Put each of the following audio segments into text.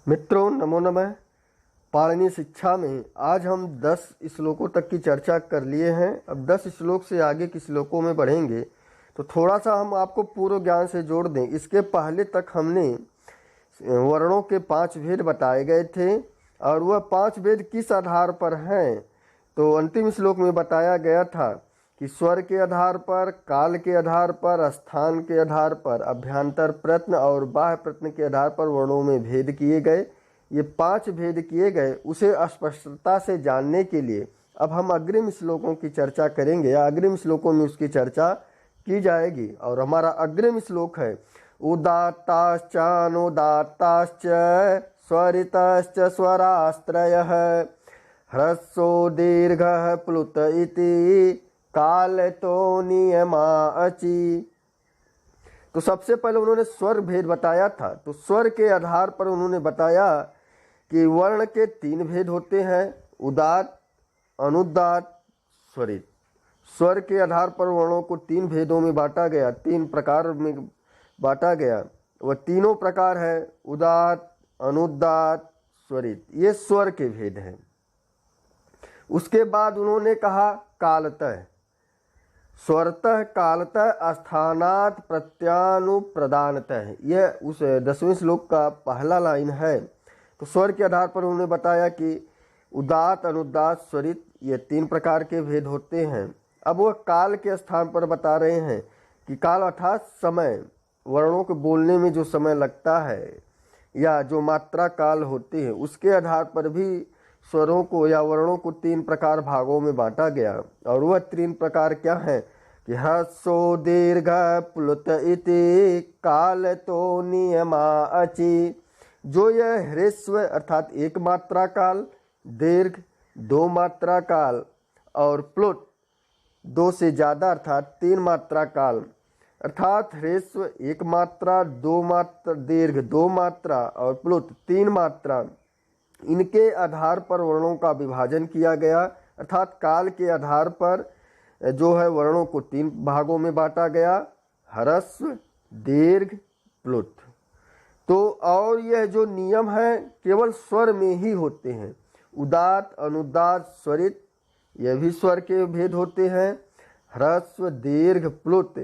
मित्रों नमो नमः। पाणिनि शिक्षा में आज हम 10 श्लोकों तक की चर्चा कर लिए हैं। अब 10 श्लोक से आगे के श्लोकों में बढ़ेंगे तो थोड़ा सा हम आपको पूर्व ज्ञान से जोड़ दें। इसके पहले तक हमने वर्णों के 5 भेद बताए गए थे और वह 5 भेद किस आधार पर हैं तो अंतिम श्लोक में बताया गया था कि स्वर के आधार पर, काल के आधार पर, स्थान के आधार पर, अभ्यंतर प्रत्न और बाह्य प्रत्न के आधार पर वर्णों में भेद किए गए। ये 5 भेद किए गए। उसे स्पष्टता से जानने के लिए अब हम अग्रिम श्लोकों की चर्चा करेंगे या अग्रिम श्लोकों में उसकी चर्चा की जाएगी। और हमारा अग्रिम श्लोक है उदात्ताश्च अनुदात्ताश्च स्वरितश्च स्वरास्त्रयः ह्रस्वो दीर्घः प्लुत इति काल तो नियमा अचि। तो सबसे पहले उन्होंने स्वर भेद बताया था। तो स्वर के आधार पर उन्होंने बताया कि वर्ण के 3 भेद होते हैं, उदात्त, अनुदात्त, स्वरित। स्वर के आधार पर वर्णों को 3 भेदों में बांटा गया, 3 प्रकार में बांटा गया। वह तीनों प्रकार है उदात्त, अनुदात्त, स्वरित। ये स्वर के भेद हैं। उसके बाद उन्होंने कहा कालतः, स्वरतः, कालतः, स्थानात्, प्रत्यानुप्रदानतः। यह उस 10वें श्लोक का पहला लाइन है। तो स्वर के आधार पर उन्होंने बताया कि उदात्त, अनुदात्त, स्वरित ये 3 प्रकार के भेद होते हैं। अब वह काल के स्थान पर बता रहे हैं कि काल अर्थात समय, वर्णों के बोलने में जो समय लगता है या जो मात्रा काल होती है उसके आधार पर भी स्वरों को या वर्णों को 3 प्रकार भागों में बांटा गया। और वह 3 प्रकार क्या हैं कि ह्रस्वो दीर्घ प्लुत इति काल तो नियमा अचि। जो यह ह्रस्व अर्थात 1 मात्रा काल, दीर्घ 2 मात्रा काल और प्लुत 2 से ज़्यादा अर्थात 3 मात्रा काल, अर्थात ह्रस्व 1 मात्रा, 2 मात्रा, दीर्घ 2 मात्रा और प्लुत 3 मात्रा, इनके आधार पर वर्णों का विभाजन किया गया। अर्थात काल के आधार पर जो है वर्णों को 3 भागों में बांटा गया, ह्रस्व, दीर्घ, प्लुत। तो और यह जो नियम है केवल स्वर में ही होते हैं। उदात्त, अनुदात्त, स्वरित यह भी स्वर के भेद होते हैं। ह्रस्व, दीर्घ, प्लुत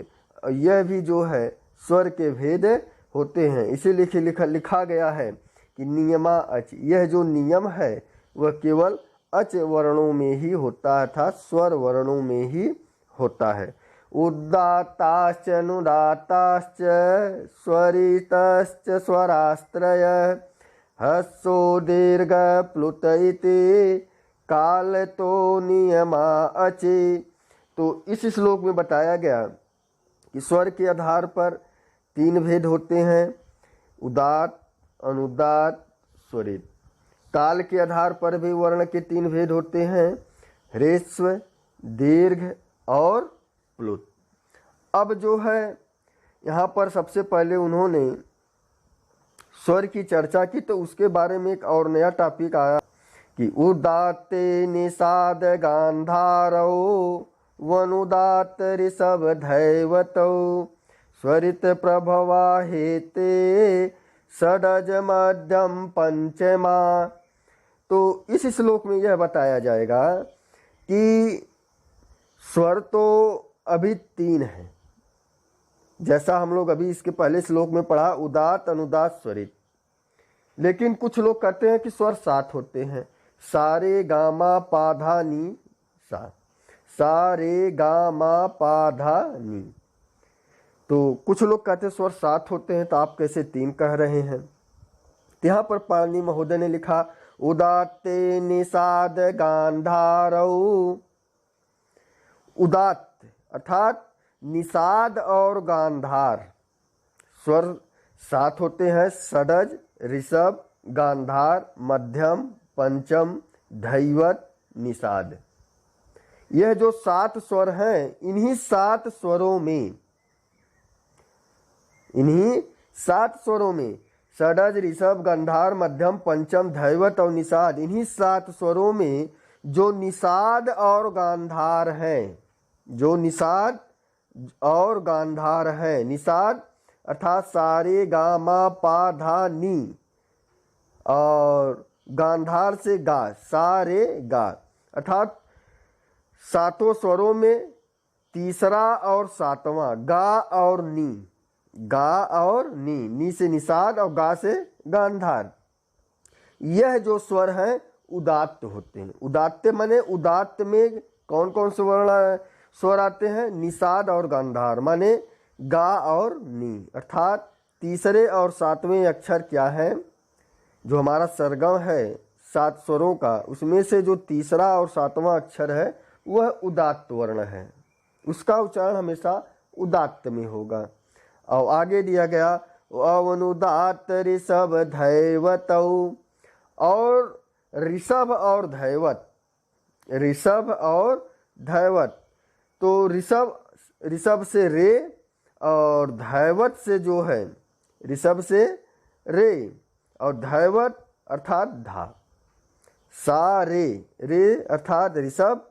यह भी जो है स्वर के भेद होते हैं। इसीलिए लिखा गया है कि नियमा अच। यह जो नियम है वह केवल अच वर्णों में ही होता है, अर्थात स्वर वर्णों में ही होता है। उदात्ताश्च अनुदात्ताश्च स्वरितश्च स्वरास्त्रयः ह्रस्वो दीर्घ प्लुत इति काल तो नियमा अचि। तो इस श्लोक में बताया गया कि स्वर के आधार पर 3 भेद होते हैं, उदात्त, अनुदात्त, स्वरित। काल के आधार पर भी वर्ण के 3 भेद होते हैं, ह्रस्व, दीर्घ और प्लुत। अब जो है यहाँ पर सबसे पहले उन्होंने स्वर की चर्चा की तो उसके बारे में एक और नया टॉपिक आया कि उदात्ते निषाद गांधारौ वनुदात्त ऋषभ धैवतौ स्वरित प्रभवा हेते षडज मध्यम पंचमा। तो इस श्लोक में यह बताया जाएगा कि स्वर तो अभी 3 है, जैसा हम लोग अभी इसके पहले श्लोक में पढ़ा, उदात्त, अनुदात्त, स्वरित। लेकिन कुछ लोग कहते हैं कि स्वर 7 होते हैं, सारे गामा पाधा नी सा, सारे गामा पाधा नी। तो कुछ लोग कहते हैं स्वर 7 होते हैं, तो आप कैसे 3 कह रहे हैं। तो यहाँ पर पाणिनि महोदय ने लिखा उदात्ते निषाद गांधारौ। उदात्त अर्थात निषाद और गांधार स्वर 7 होते हैं, षडज, ऋषभ, गांधार, मध्यम, पंचम, धैवत, निषाद। यह जो 7 स्वर हैं इन्हीं 7 स्वरों में षडज, ऋषभ, गांधार, मध्यम, पंचम, धैवत और निषाद, इन्हीं 7 स्वरों में जो निषाद और गांधार हैं, जो निषाद और गांधार है। निषाद अर्थात सारे गा मा पा धा नी और गांधार से गा, सा रे गा, अर्थात सातों स्वरों में तीसरा और सातवां गा और नी, गा और नी से निषाद और गा से गांधार, यह जो स्वर हैं उदात्त होते हैं। उदात्त माने उदात्त में कौन कौन से वर्ण स्वर आते हैं? निषाद और गांधार, माने गा और नी, अर्थात तीसरे और सातवें अक्षर क्या है? जो हमारा सरगम है 7 स्वरों का, उसमें से जो तीसरा और सातवां अक्षर है वह उदात्त वर्ण है, उसका उच्चारण हमेशा उदात्त में होगा। और आगे दिया गया अवनुदात्त ऋषभ धैवतौ, और ऋषभ और धैवत, ऋषभ और धैवत, तो ऋषभ से रे और धैवत से जो है, ऋषभ से रे और धैवत अर्थात धा, सा रे, रे अर्थात ऋषभ,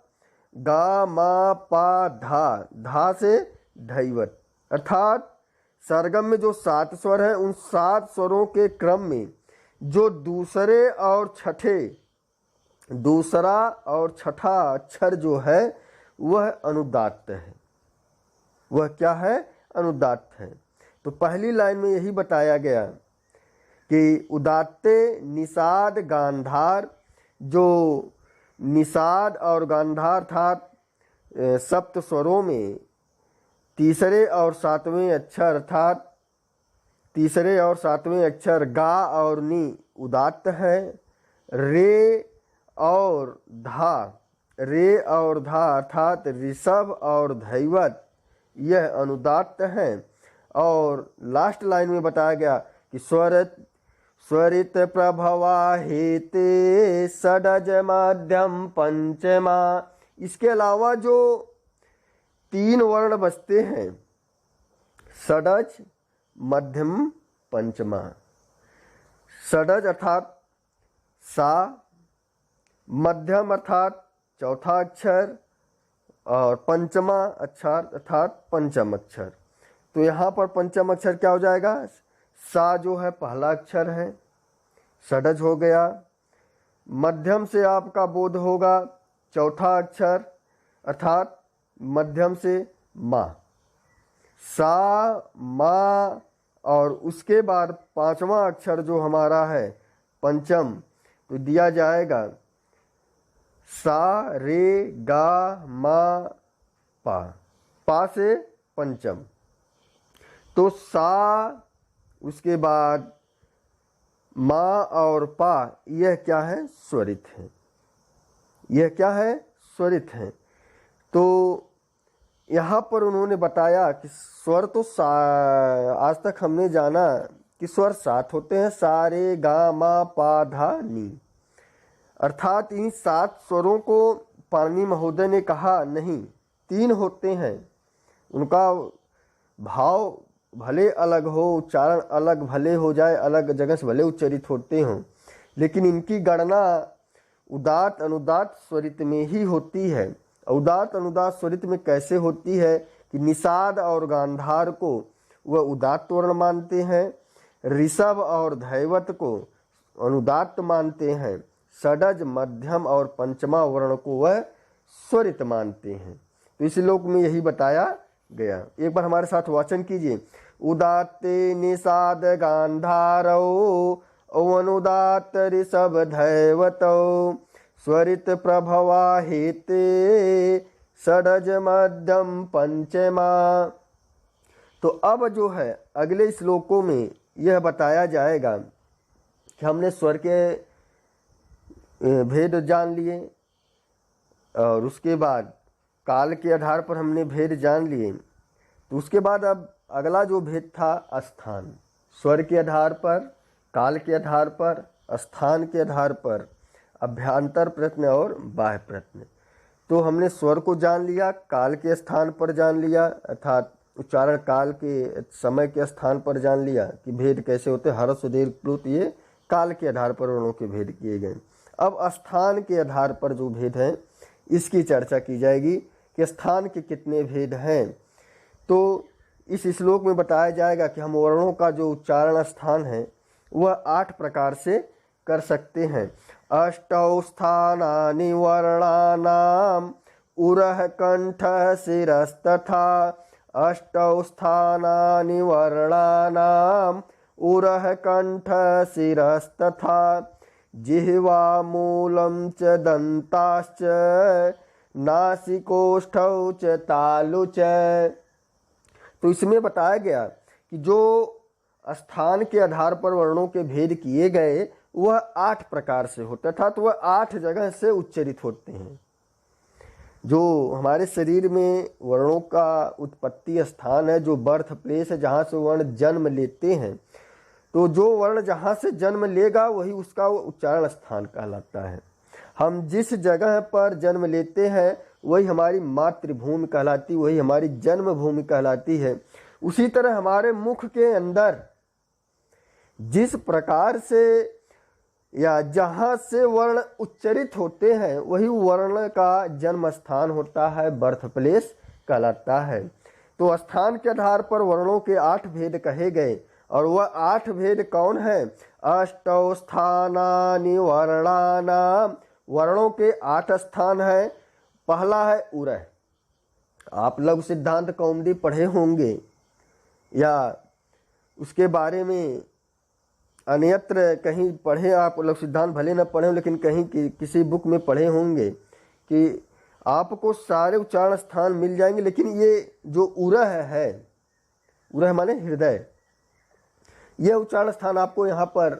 गा मा पा धा, धा से धैवत, अर्थात सरगम में जो 7 स्वर हैं उन 7 स्वरों के क्रम में जो दूसरा और छठा अक्षर जो है वह अनुदात्त है। वह क्या है? अनुदात्त है। तो पहली लाइन में यही बताया गया कि उदात्ते निषाद गांधार, जो निषाद और गांधार था सप्त स्वरों में तीसरे और सातवें अक्षर, अर्थात तीसरे और सातवें अक्षर गा और नी उदात्त है। रे और धा, रे और धा अर्थात ऋषभ और धैवत यह अनुदात्त है। और लास्ट लाइन में बताया गया कि स्वरित प्रभवा हेते षडज मध्यम पंचमा, इसके अलावा जो 3 वर्ण बचते हैं, षडज मध्यम पंचमा, षडज अर्थात सा, मध्यम अर्थात चौथा अक्षर और पंचमा अक्षर अर्थात पंचम अक्षर। तो यहाँ पर पंचम अक्षर क्या हो जाएगा? सा जो है पहला अक्षर है, षडज हो गया। मध्यम से आपका बोध होगा चौथा अक्षर अर्थात मध्यम से मा, सा मा, और उसके बाद 5वां अक्षर जो हमारा है पंचम, तो दिया जाएगा सा रे गा मा पा, पा से पंचम। तो सा, उसके बाद मा और पा, यह क्या है? स्वरित है। यह क्या है? स्वरित है। तो यहाँ पर उन्होंने बताया कि स्वर तो आज तक हमने जाना कि स्वर 7 होते हैं, सा रे गा मा पा धा नी, अर्थात इन 7 स्वरों को पाणिनि महोदय ने कहा नहीं, 3 होते हैं। उनका भाव भले अलग हो, उच्चारण अलग भले हो जाए, अलग जगह से भले उच्चरित होते हों, लेकिन इनकी गणना उदात्त अनुदात्त स्वरित में ही होती है। उदात्त अनुदात्त स्वरित में कैसे होती है कि निषाद और गांधार को वह उदात्त वर्ण मानते हैं, ऋषभ और धैवत को अनुदात्त मानते हैं, षडज मध्यम और पंचमा वर्ण को वह स्वरित मानते हैं। तो इस श्लोक में यही बताया गया। एक बार हमारे साथ वाचन कीजिए। उदात्ते निषाद गांधारौ अनुदात्त ऋषभ धैवतौ स्वरित प्रभवा हेते षडज मध्यम पंचमा। तो अब जो है अगले श्लोकों में यह बताया जाएगा कि हमने स्वर के भेद जान लिए और उसके बाद काल के आधार पर हमने भेद जान लिए। तो उसके बाद अब अगला जो भेद था स्थान, स्वर के आधार पर, काल के आधार पर, स्थान के आधार पर अभ्यांतर प्रयत्न और बाह्य प्रयत्न। तो हमने स्वर को जान लिया, काल के स्थान पर जान लिया अर्थात उच्चारण काल के समय के स्थान पर जान लिया कि भेद कैसे होते, हर्ष दीर्घ प्लुत, ये काल के आधार पर वर्णों के भेद किए गए। अब स्थान के आधार पर जो भेद हैं इसकी चर्चा की जाएगी कि स्थान के कितने भेद हैं। तो इस श्लोक में बताया जाएगा कि हम वर्णों का जो उच्चारण स्थान है वह 8 प्रकार से कर सकते हैं। अष्टौ स्थानानि वर्णानाम् उरः कंठः शिरस्तथा। अष्टौ स्थानानि वर्णानाम् उरः कंठः शिरस्तथा। जिह्वा मूलं च दन्ताश्च नासिकोष्ठौ च तालु च। तो इसमें बताया गया कि जो स्थान के आधार पर वर्णों के भेद किए गए वह 8 प्रकार से होता था, तो वह 8 जगह से उच्चरित होते हैं। जो हमारे शरीर में वर्णों का उत्पत्ति स्थान है, जो बर्थ प्लेस है, जहाँ से वर्ण जन्म लेते हैं, तो जो वर्ण जहाँ से जन्म लेगा वही उसका उच्चारण स्थान कहलाता है। हम जिस जगह पर जन्म लेते हैं वही हमारी मातृभूमि कहलाती, वही हमारी जन्मभूमि कहलाती है। उसी तरह हमारे मुख के अंदर जिस प्रकार से या जहाँ से वर्ण उच्चरित होते हैं वही वर्ण का जन्म स्थान होता है, बर्थ प्लेस कहलाता है। तो स्थान के आधार पर वर्णों के 8 भेद कहे गए, और वह 8 भेद कौन है? अष्टौ स्थानानि वर्णानाम्, वर्णों के 8 स्थान है। पहला है उरः। आप लघु सिद्धांत कौमुदी पढ़े होंगे या उसके बारे में अन्यत्र कहीं पढ़े, आप लघु सिद्धांत भले न पढ़े लेकिन कहीं किसी बुक में पढ़े होंगे कि आपको सारे उच्चारण स्थान मिल जाएंगे, लेकिन ये जो उरः है, उरः माने हृदय, यह उच्चारण स्थान आपको यहाँ पर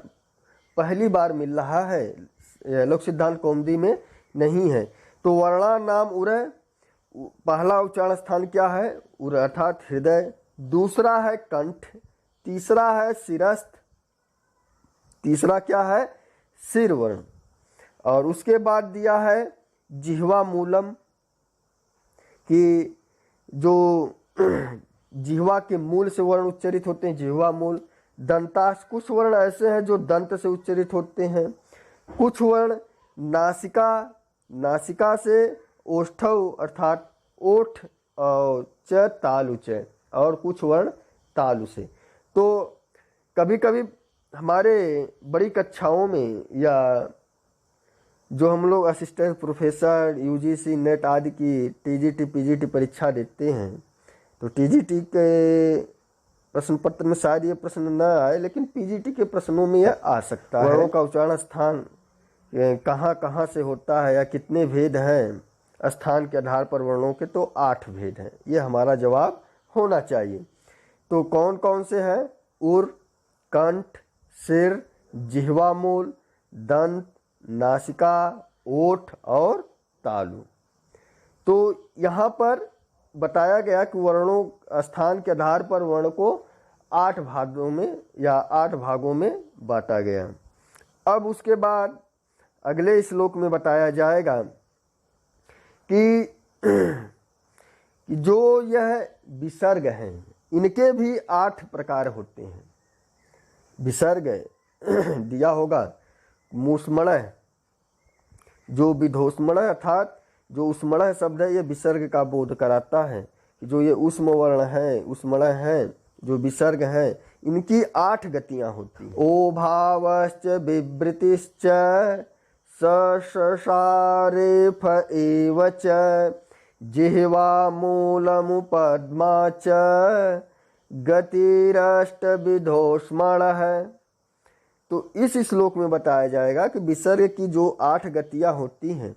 पहली बार मिल रहा है, लघु सिद्धांत कौमुदी में नहीं है। तो वर्णा नाम उरः, पहला उच्चारण स्थान क्या है? उरः अर्थात हृदय। दूसरा है कंठ, तीसरा है शिरस्थ, तीसरा क्या है? सिर वर्ण। और उसके बाद दिया है जिह्वा मूलम, कि जो जिह्वा के मूल से वर्ण उच्चरित होते हैं, जिह्वा मूल। दंताश, कुछ वर्ण ऐसे हैं जो दंत से उच्चरित होते हैं। कुछ वर्ण नासिका, नासिका से। ओष्ठौ अर्थात ओठ, और च तालु च, और कुछ वर्ण तालु से। तो कभी कभी हमारे बड़ी कक्षाओं में या जो हम लोग असिस्टेंट प्रोफेसर यूजीसी नेट आदि की टीजीटी पीजीटी परीक्षा देते हैं, तो टीजीटी के प्रश्न पत्र में शायद ये प्रश्न न आए, लेकिन पीजीटी के प्रश्नों में यह आ सकता है। वर्णों का उच्चारण स्थान कहाँ कहाँ से होता है या कितने भेद हैं स्थान के आधार पर वर्णों के? तो 8 भेद हैं। ये हमारा जवाब होना चाहिए। तो कौन कौन से हैं? उर, कंठ, सिर, जिह्वा मूल, दंत, नासिका, ओठ और तालु। तो यहाँ पर बताया गया कि वर्णों स्थान के आधार पर वर्ण को 8 भागों में या 8 भागों में बांटा गया। अब उसके बाद अगले श्लोक में बताया जाएगा कि जो यह विसर्ग हैं इनके भी 8 प्रकार होते हैं। विसर्ग दिया होगा मूष्मणः, जो विधोष्मणः अर्थात जो उष्मणः शब्द है, ये विसर्ग का बोध कराता है कि जो ये उष्म वर्ण है, उष्मणः है, जो विसर्ग है, इनकी 8 गतियां होती हैं। ओ भावश्च विवृतिश्च ससारेफ एव च जिह्वा मूलमुपद्मा च गतिरष्टविधोष्मणः। तो इस श्लोक में बताया जाएगा कि विसर्ग की जो 8 गतियां होती हैं,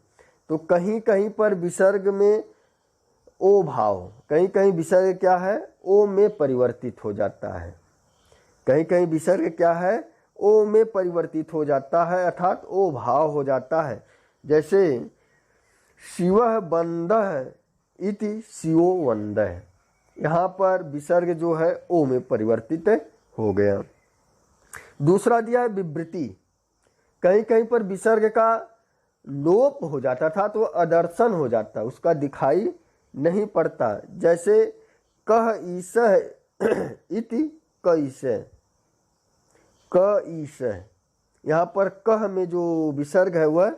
तो कहीं कहीं पर विसर्ग में ओ भाव, कहीं कहीं विसर्ग क्या है? ओ में परिवर्तित हो जाता है। कहीं कहीं विसर्ग क्या है? ओ में परिवर्तित हो जाता है, अर्थात ओ भाव हो जाता है। जैसे शिवः बंदः इति शिवो वंदः, यहाँ पर विसर्ग जो है ओ में परिवर्तित हो गया। दूसरा दिया है विवृति, कहीं कहीं पर विसर्ग का लोप हो जाता था तो अदर्शन हो जाता, उसका दिखाई नहीं पड़ता। जैसे कह ईसः इति कईसः, क ईसः, यहाँ पर कह में जो विसर्ग है वह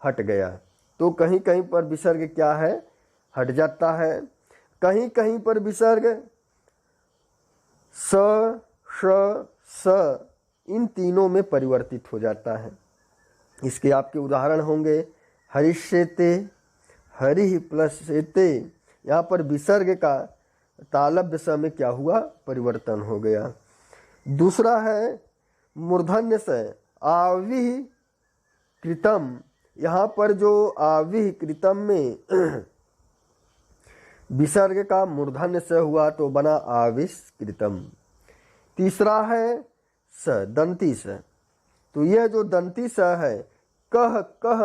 हट गया। तो कहीं कहीं पर विसर्ग क्या है? हट जाता है। कहीं कहीं पर विसर्ग स, श, स इन तीनों में परिवर्तित हो जाता है। इसके आपके उदाहरण होंगे हरिष्येते, हरि प्लस सेते। यहाँ पर विसर्ग का तालव्य स में क्या हुआ, परिवर्तन हो गया। दूसरा है मूर्धन्य से आविह कृतम। यहाँ पर जो आविह कृतम में विसर्ग का मूर्धन्य से हुआ तो बना आविष्कृतम। तीसरा है स, दंती स। तो यह जो दंती स है, कह कह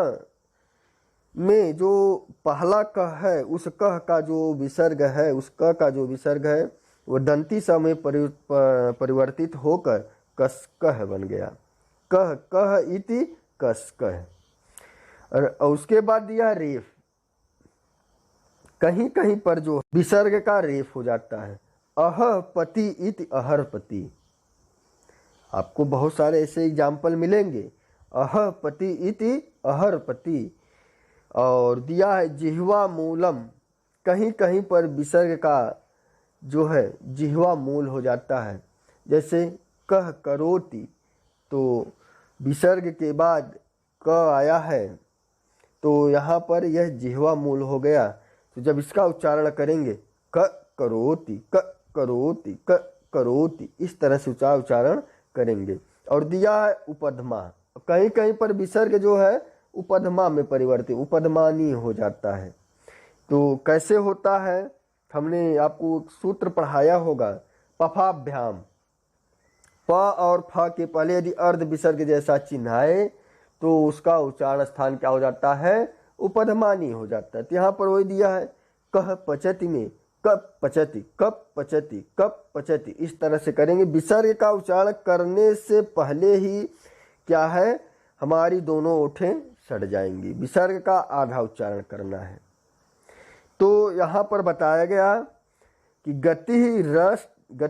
में जो पहला कह है, उस कह का जो विसर्ग है, उस क का जो विसर्ग है वो दंती स में परिवर्तित होकर कस कह बन गया। कह कह इति कस कह। और उसके बाद दिया रेफ। कहीं कहीं पर जो विसर्ग का रेफ हो जाता है, अह पति इति अहर पति। आपको बहुत सारे ऐसे एग्जाम्पल मिलेंगे, अह पति इति अहर पति। और दिया है जिह्वा मूलम। कहीं कहीं पर विसर्ग का जो है जिह्वा मूल हो जाता है, जैसे कह करोति, तो विसर्ग के बाद क आया है तो यहाँ पर यह जिह्वा मूल हो गया। तो जब इसका उच्चारण करेंगे क करोति, क करोति, क करोति, इस तरह से उच्चारण करेंगे। और दिया है उपधमा। कहीं कहीं पर विसर्ग जो है उपधमा में परिवर्तित, उपधमानी हो जाता है। तो कैसे होता है, हमने आपको सूत्र पढ़ाया होगा, पफाभ्याम। प और फ के पहले यदि अर्ध विसर्ग जैसा चिन्ह आए तो उसका उच्चारण स्थान क्या हो जाता है, उपधमानी हो जाता है। तो यहाँ पर वही दिया है, कह पचति में कप पचति, कप पचति, कप पचति, इस तरह से करेंगे। विसर्ग का उच्चारण करने से पहले ही क्या है, हमारी दोनों ओठें सड़ जाएंगी। विसर्ग का आधा उच्चारण करना है। तो यहाँ पर बताया गया कि गति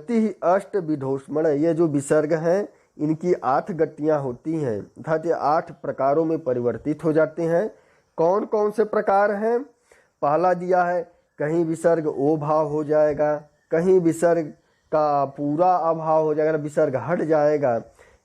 ही अष्ट विधोष्मण। ये जो विसर्ग हैं इनकी 8 गतियाँ होती हैं, अर्थात ये 8 प्रकारों में परिवर्तित हो जाते हैं। कौन कौन से प्रकार हैं, पहला दिया है, कहीं विसर्ग ओ भाव हो जाएगा, कहीं विसर्ग का पूरा अभाव हो जाएगा, विसर्ग हट जाएगा,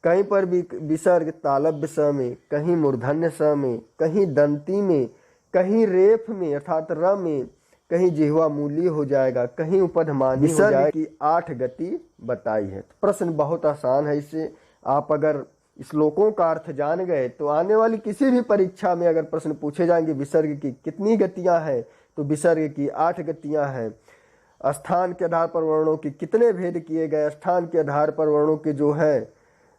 कहीं पर भी विसर्ग तालव्य स में, कहीं मूर्धन्य स में, कहीं दंती में, कहीं रेफ में अर्थात र में, कहीं जिह्वा मूली हो जाएगा, कहीं उपधमानी हो जाएगा। की 8 गति बताई है। तो प्रश्न बहुत आसान है, इससे आप अगर श्लोकों का अर्थ जान गए तो आने वाली किसी भी परीक्षा में अगर प्रश्न पूछे जाएंगे विसर्ग की कितनी गतियां हैं, तो विसर्ग की 8 गतियां हैं। स्थान के आधार पर वर्णों के कितने भेद किए गए, स्थान के आधार पर वर्णों के जो है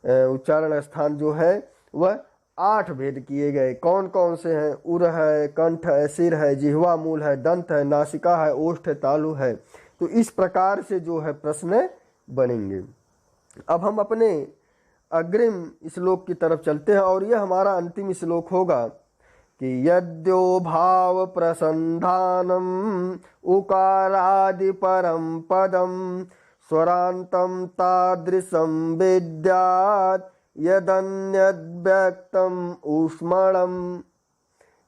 उच्चारण स्थान जो है वह 8 भेद किए गए। कौन कौन से हैं, उर है, कंठ है, सिर है, जिह्वा मूल है, दंत है, नासिका है, ओष्ठ है, तालु है। तो इस प्रकार से जो है प्रश्न बनेंगे। अब हम अपने अग्रिम श्लोक की तरफ चलते हैं और यह हमारा अंतिम श्लोक होगा कि यद्यो भाव प्रसंधानम उकारादि परम पदम स्वरांतम तादृशम विद्यात् यदन्यद्व्यक्तम ऊष्मणम।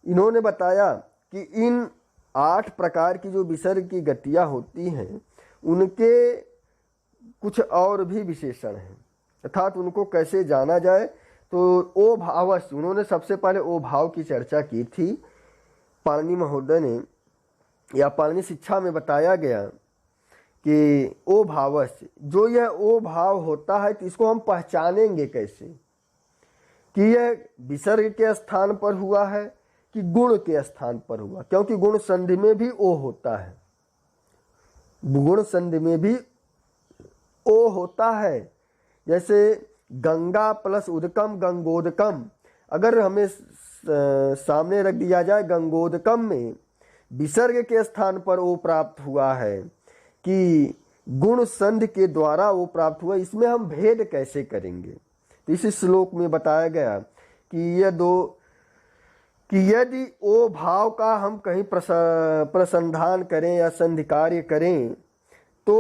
इन्होंने बताया कि इन 8 प्रकार की जो विसर्ग की गतियां होती हैं उनके कुछ और भी विशेषण हैं, अर्थात उनको कैसे जाना जाए। तो ओ भावस्य, उन्होंने सबसे पहले ओ भाव की चर्चा की थी। पाणिनि महोदय ने या पाणिनि शिक्षा में बताया गया कि ओ भावस्य, जो यह ओ भाव होता है तो इसको हम पहचानेंगे कैसे कि यह विसर्ग के स्थान पर हुआ है कि गुण के स्थान पर हुआ, क्योंकि गुण संधि में भी ओ होता है, गुण संधि में भी ओ होता है। जैसे गंगा प्लस उदकम गंगोदकम, अगर हमें सामने रख दिया जाए गंगोदकम में विसर्ग के स्थान पर ओ प्राप्त हुआ है कि गुण संधि के द्वारा वो प्राप्त हुआ, इसमें हम भेद कैसे करेंगे। तो इस श्लोक में बताया गया कि यदि ओ भाव का हम कहीं प्रसंधान करें या संधि कार्य करें तो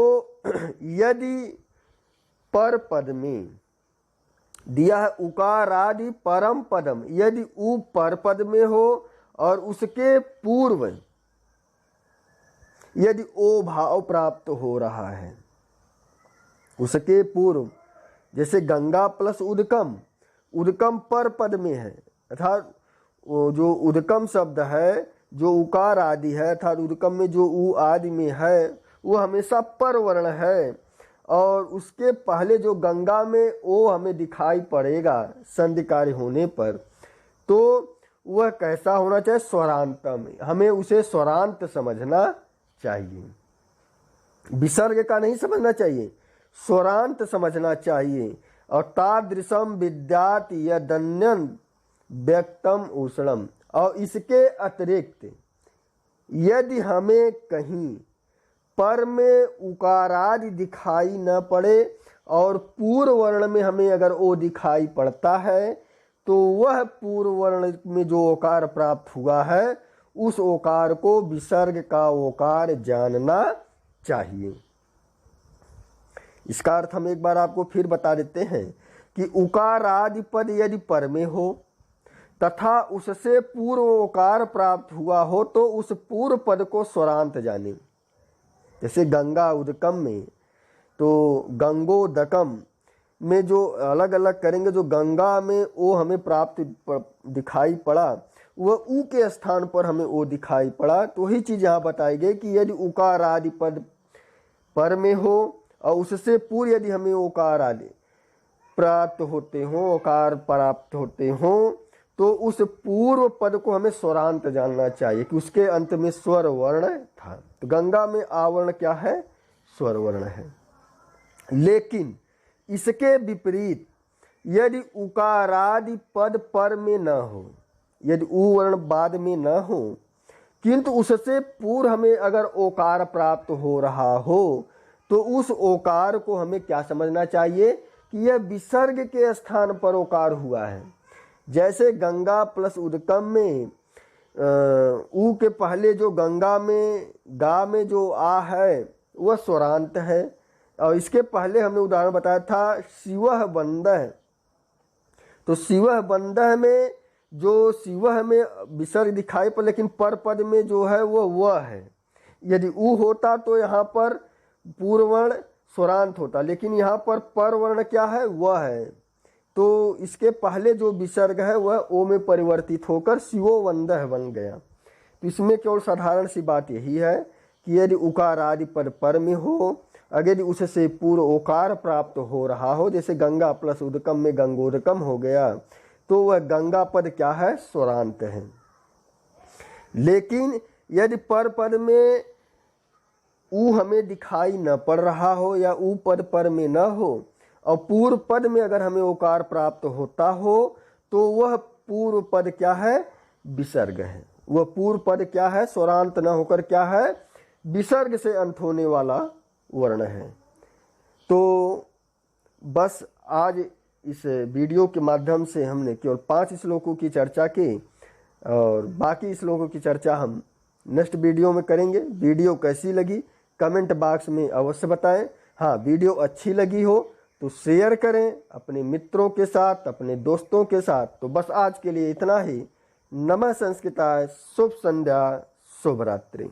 यदि पर पद में दिया है उकारादि परम पदम, यदि उ पर पद में हो और उसके पूर्व यदि ओ भाव प्राप्त हो रहा है, उसके पूर्व, जैसे गंगा प्लस उदकम, उदकम पर पद में है अर्थात वो जो उदकम शब्द है, जो उकार आदि है, अर्थात उदकम में जो उ आदि में है वो हमेशा पर वर्ण है, और उसके पहले जो गंगा में ओ हमें दिखाई पड़ेगा संधि कार्य होने पर, तो वह कैसा होना चाहिए? स्वरांत में। हमें उसे स्वरांत समझना चाहिए, विसर्ग का नहीं समझना चाहिए, स्वरांत समझना चाहिए। और तादृशम विद्यात यदन्यन व्यक्तम उष्णम, और इसके अतिरिक्त यदि हमें कहीं पर में उकारादि दिखाई न पड़े और पूर्व वर्ण में हमें अगर ओ दिखाई पड़ता है, तो वह पूर्व वर्ण में जो ओकार प्राप्त हुआ है उस ओकार को विसर्ग का ओकार जानना चाहिए। इसका अर्थ हम एक बार आपको फिर बता देते हैं कि उकार आदि पद यदि पर में हो तथा उससे पूर्व ओकार प्राप्त हुआ हो तो उस पूर्व पद को स्वरांत जाने। जैसे गंगा उदकम में, तो गंगोदकम में जो अलग अलग करेंगे, जो गंगा में ओ हमें प्राप्त दिखाई पड़ा वह ऊ के स्थान पर हमें ओ दिखाई पड़ा, तो वही चीज़ यहाँ बताई गई कि यदि उकार आदि पद पर में हो और उससे पूर्व यदि हमें ओकार आदि प्राप्त होते हों, ओकार प्राप्त होते हों, तो उस पूर्व पद को हमें स्वरांत जानना चाहिए कि उसके अंत में स्वर वर्ण था। तो गंगा में आवर्ण क्या है? स्वर वर्ण है। लेकिन इसके विपरीत यदि उकारादि पद पर में न हो, यदि उ वर्ण बाद में न हो, किंतु उससे पूर्व हमें अगर ओकार प्राप्त हो रहा हो, तो उस ओकार को हमें क्या समझना चाहिए कि यह विसर्ग के स्थान पर ओकार हुआ है। जैसे गंगा प्लस उदकम में ऊ के पहले जो गंगा में गा में जो आ है वह स्वरांत है, और इसके पहले हमने उदाहरण बताया था शिवह बंदह, तो शिवह बंदह में जो शिवह में विसर्ग दिखाई पर, लेकिन पर पद में जो है वह है। यदि ऊ होता तो यहाँ पर पूर्ववर्ण स्वरांत होता, लेकिन यहाँ पर वर्ण क्या है? वह है। तो इसके पहले जो विसर्ग है वह ओ में परिवर्तित होकर शिवो वंदह बन गया। तो इसमें केवल साधारण सी बात यही है कि यदि उकार आदि पद पर में हो, अगर यदि उससे पूर्व ओकार प्राप्त हो रहा हो, जैसे गंगा प्लस उदकम में गंगोदकम हो गया, तो वह गंगा पद क्या है? स्वरांत है। लेकिन यदि पर पद में ऊ हमें दिखाई न पड़ रहा हो या ऊ पद पर में न हो और पूर्व पद में अगर हमें ओकार प्राप्त होता हो, तो वह पूर्व पद क्या है? विसर्ग है। वह पूर्व पद क्या है? स्वरांत न होकर क्या है? विसर्ग से अंत होने वाला वर्ण है। तो बस आज इस वीडियो के माध्यम से हमने केवल 5 श्लोकों की चर्चा की, और बाकी श्लोकों की चर्चा हम नेक्स्ट वीडियो में करेंगे। वीडियो कैसी लगी कमेंट बॉक्स में अवश्य बताएं। हाँ, वीडियो अच्छी लगी हो तो शेयर करें अपने मित्रों के साथ, अपने दोस्तों के साथ। तो बस आज के लिए इतना ही। नमः संस्कृताय, शुभ संध्या, शुभ रात्रि।